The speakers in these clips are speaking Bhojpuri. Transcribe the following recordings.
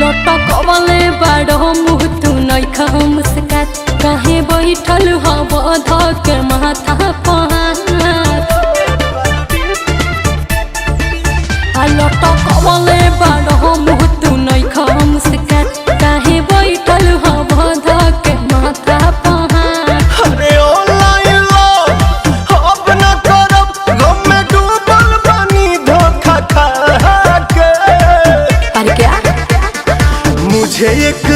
लटकवले बाड़ो मुँह तू नइखा मुस्कात काहे बैठल हब धक माथा पहात लटकवले बाड़ो मुँह तू नइखा मुस्कात काहे बैठल हब धक माथा पहात। अरे ऑनलाइन लो अब न करब गम में डूबल बानी धोखा खा के। पर क्या मुझे एक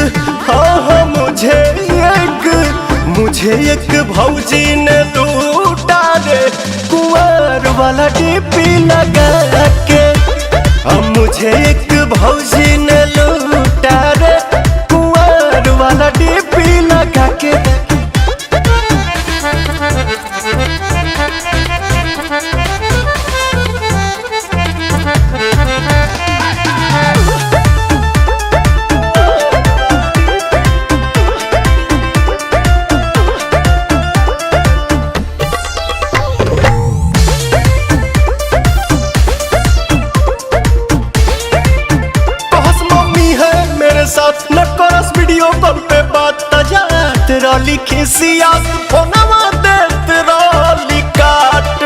मुझे एक भौजी ने लूटा रे कुंवर वाला डीपी लगा के। मुझे एक भौजी ने लूटा रे कुंवर वाला डीपी लगा के। साथ न करस वीडियो कॉल पे बात तजात रॉली खिसिया फोनवा देत रॉली काट।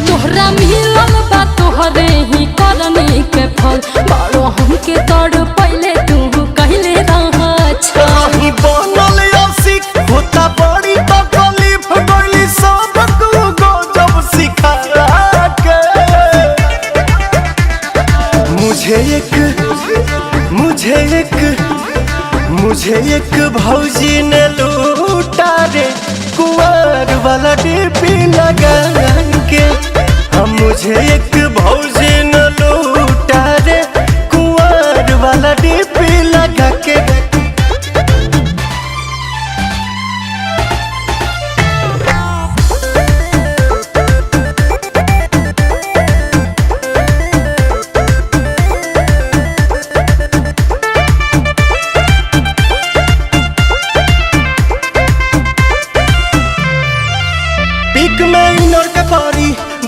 तोहरा मिलल बा तोहरे ही करनी के फल बड़ो हमके तड़ पहले तू कहले रह छही बनल आशिक होता बड़ी तकलीफ गइली सब तू गजब सिखा के। मुझे एक भौजी ने लूटा रे कुंवर वाला डीपी लगा के। मुझे एक भौजी ने लूटा रे कुंवर वाला डीपी लगा के।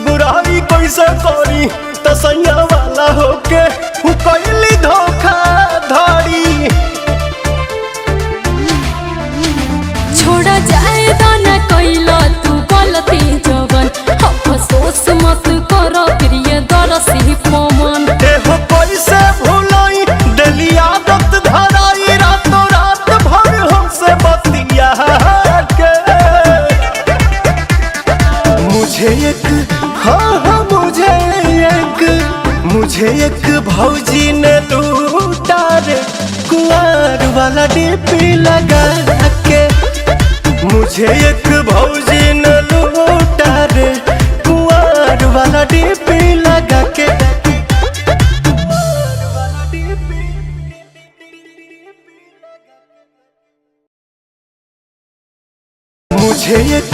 बुराई कैसे करी तसैया वाला होके कैली धोखा धड़ी। छोड़ा जाए दाना कैला तू गलती जवन अफसोस मत कर प्रिय दरसी पवन। देहो कैसे भुलाई दिली आदत धराई रातों रात भर हमसे बतिया के। मुझे एक भौजी ने लूटा रे कुंवर वाला डीपी लगा के। मुझे एक भौजी ने लूटा रे कुंवर वाला डीपी लगा के। मुझे एक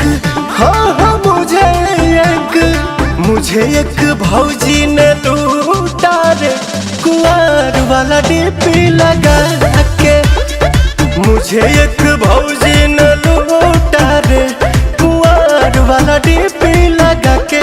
भौजी ने लूटा रे कुंवर वाला डीपी लगा के। मुझे एक भौजी ने लूटा रे कुंवर वाला डीपी लगा के।